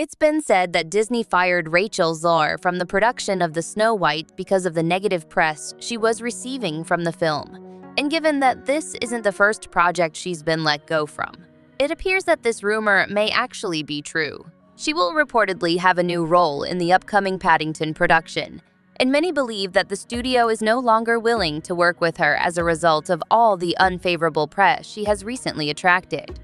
It's been said that Disney fired Rachel Zegler from the production of the Snow White because of the negative press she was receiving from the film. And given that this isn't the first project she's been let go from, it appears that this rumor may actually be true. She will reportedly have a new role in the upcoming Paddington production, and many believe that the studio is no longer willing to work with her as a result of all the unfavorable press she has recently attracted.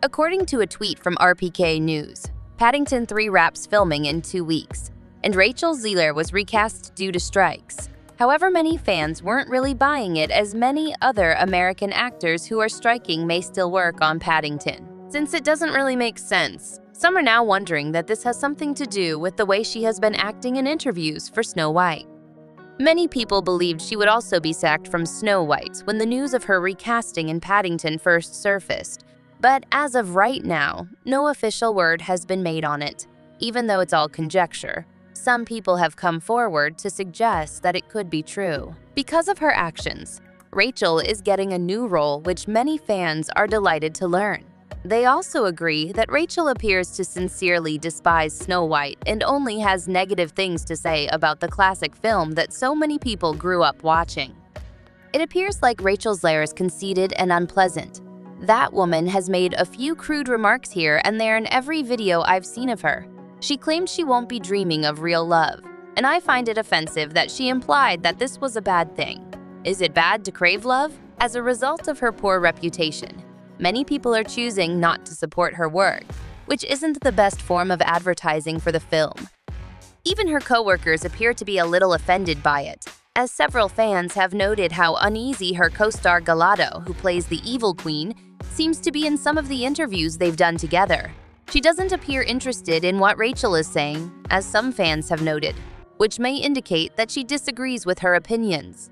According to a tweet from RPK News, Paddington 3 wraps filming in 2 weeks, and Rachel Zegler was recast due to strikes. However, many fans weren't really buying it, as many other American actors who are striking may still work on Paddington. Since it doesn't really make sense, some are now wondering that this has something to do with the way she has been acting in interviews for Snow White. Many people believed she would also be sacked from Snow White when the news of her recasting in Paddington first surfaced, but as of right now, no official word has been made on it. Even though it's all conjecture, some people have come forward to suggest that it could be true. Because of her actions, Rachel is getting a new role, which many fans are delighted to learn. They also agree that Rachel appears to sincerely despise Snow White and only has negative things to say about the classic film that so many people grew up watching. It appears like Rachel Zegler is conceited and unpleasant. That woman has made a few crude remarks here and there in every video I've seen of her. She claimed she won't be dreaming of real love, and I find it offensive that she implied that this was a bad thing. Is it bad to crave love? As a result of her poor reputation, many people are choosing not to support her work, which isn't the best form of advertising for the film. Even her co-workers appear to be a little offended by it, as several fans have noted how uneasy her co-star Galato, who plays the evil queen, seems to be in some of the interviews they've done together. She doesn't appear interested in what Rachel is saying, as some fans have noted, which may indicate that she disagrees with her opinions.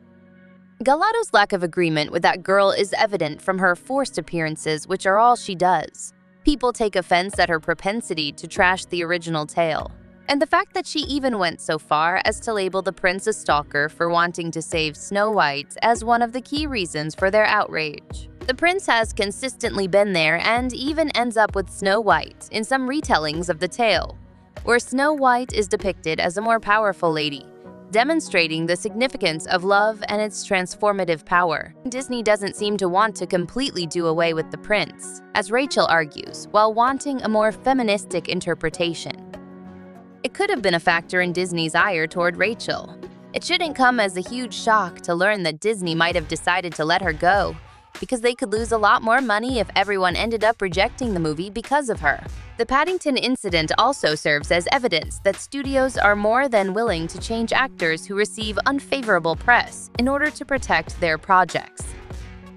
Galato's lack of agreement with that girl is evident from her forced appearances, which are all she does. People take offense at her propensity to trash the original tale, and the fact that she even went so far as to label the prince a stalker for wanting to save Snow White as one of the key reasons for their outrage. The prince has consistently been there and even ends up with Snow White in some retellings of the tale, where Snow White is depicted as a more powerful lady, demonstrating the significance of love and its transformative power. Disney doesn't seem to want to completely do away with the prince, as Rachel argues, while wanting a more feministic interpretation. It could have been a factor in Disney's ire toward Rachel. It shouldn't come as a huge shock to learn that Disney might have decided to let her go, because they could lose a lot more money if everyone ended up rejecting the movie because of her. The Paddington incident also serves as evidence that studios are more than willing to change actors who receive unfavorable press in order to protect their projects.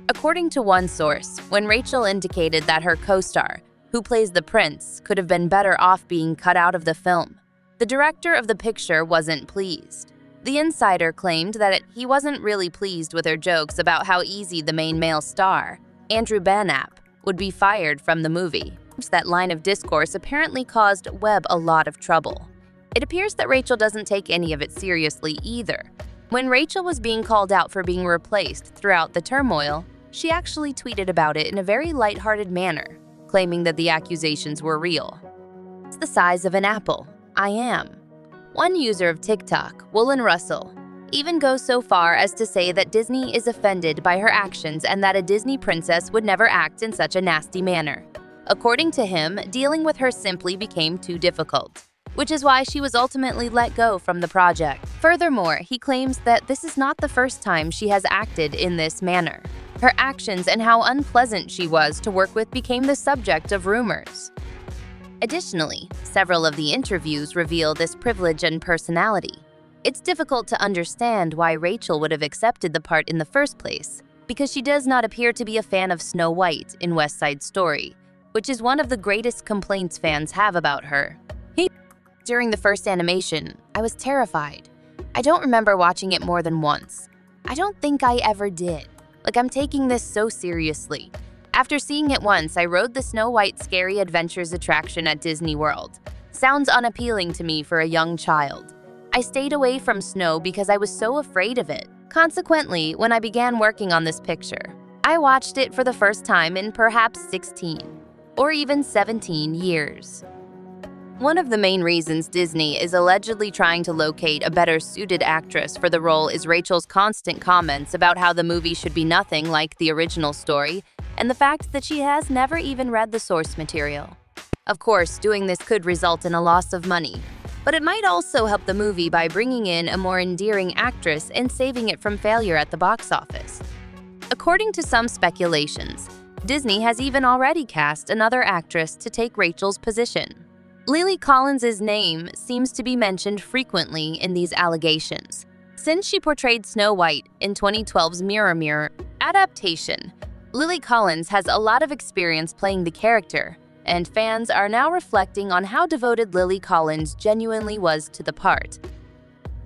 According to one source, when Rachel indicated that her co-star, who plays the prince, could have been better off being cut out of the film, the director of the picture wasn't pleased. The insider claimed that he wasn't really pleased with her jokes about how easy the main male star, Andrew Banap, would be fired from the movie. That line of discourse apparently caused Webb a lot of trouble. It appears that Rachel doesn't take any of it seriously either. When Rachel was being called out for being replaced throughout the turmoil, she actually tweeted about it in a very lighthearted manner, claiming that the accusations were real. It's the size of an apple. I am. One user of TikTok, Woolen Russell, even goes so far as to say that Disney is offended by her actions and that a Disney princess would never act in such a nasty manner. According to him, dealing with her simply became too difficult, which is why she was ultimately let go from the project. Furthermore, he claims that this is not the first time she has acted in this manner. Her actions and how unpleasant she was to work with became the subject of rumors. Additionally, several of the interviews reveal this privilege and personality. It's difficult to understand why Rachel would have accepted the part in the first place, because she does not appear to be a fan of Snow White in West Side Story, which is one of the greatest complaints fans have about her. During the first animation, I was terrified. I don't remember watching it more than once. I don't think I ever did. Like, I'm taking this so seriously. After seeing it once, I rode the Snow White Scary Adventures attraction at Disney World. Sounds unappealing to me for a young child. I stayed away from snow because I was so afraid of it. Consequently, when I began working on this picture, I watched it for the first time in perhaps 16 or even 17 years. One of the main reasons Disney is allegedly trying to locate a better suited actress for the role is Rachel's constant comments about how the movie should be nothing like the original story, and the fact that she has never even read the source material. Of course, doing this could result in a loss of money, but it might also help the movie by bringing in a more endearing actress and saving it from failure at the box office. According to some speculations, Disney has even already cast another actress to take Rachel's position. Lily Collins' name seems to be mentioned frequently in these allegations, since she portrayed Snow White in 2012's Mirror Mirror adaptation. Lily Collins has a lot of experience playing the character, and fans are now reflecting on how devoted Lily Collins genuinely was to the part.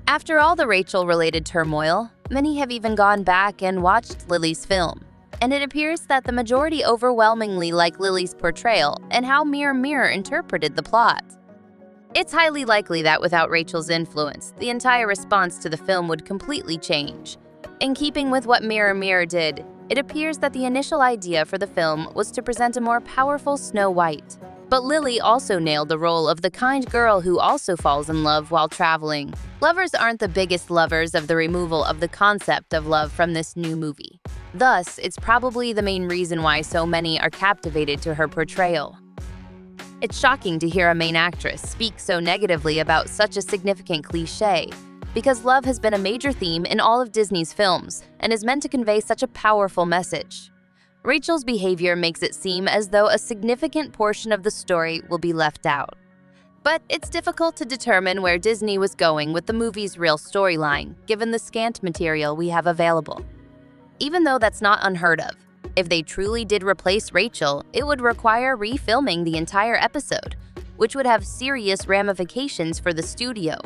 After all the Rachel-related turmoil, many have even gone back and watched Lily's film, and it appears that the majority overwhelmingly like Lily's portrayal and how Mirror Mirror interpreted the plot. It's highly likely that without Rachel's influence, the entire response to the film would completely change. In keeping with what Mirror Mirror did, it appears that the initial idea for the film was to present a more powerful Snow White. But Lily also nailed the role of the kind girl who also falls in love while traveling. Lovers aren't the biggest lovers of the removal of the concept of love from this new movie. Thus, it's probably the main reason why so many are captivated to her portrayal. It's shocking to hear a main actress speak so negatively about such a significant cliché, because love has been a major theme in all of Disney's films and is meant to convey such a powerful message. Rachel's behavior makes it seem as though a significant portion of the story will be left out. But it's difficult to determine where Disney was going with the movie's real storyline, given the scant material we have available. Even though that's not unheard of, if they truly did replace Rachel, it would require refilming the entire episode, which would have serious ramifications for the studio.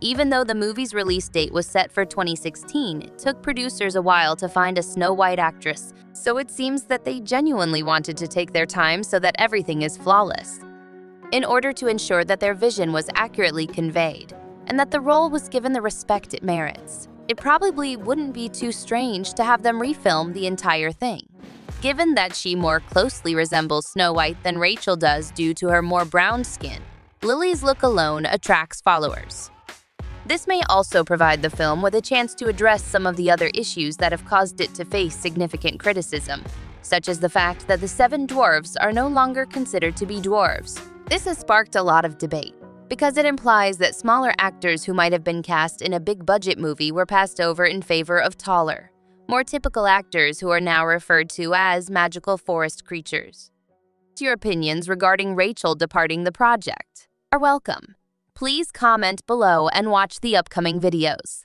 Even though the movie's release date was set for 2016, it took producers a while to find a Snow White actress, so it seems that they genuinely wanted to take their time so that everything is flawless. In order to ensure that their vision was accurately conveyed, and that the role was given the respect it merits, it probably wouldn't be too strange to have them refilm the entire thing. Given that she more closely resembles Snow White than Rachel does due to her more brown skin, Lily's look alone attracts followers. This may also provide the film with a chance to address some of the other issues that have caused it to face significant criticism, such as the fact that the 7 dwarves are no longer considered to be dwarves. This has sparked a lot of debate, because it implies that smaller actors who might have been cast in a big-budget movie were passed over in favor of taller, more typical actors who are now referred to as magical forest creatures. Your opinions regarding Rachel departing the project are welcome. Please comment below and watch the upcoming videos.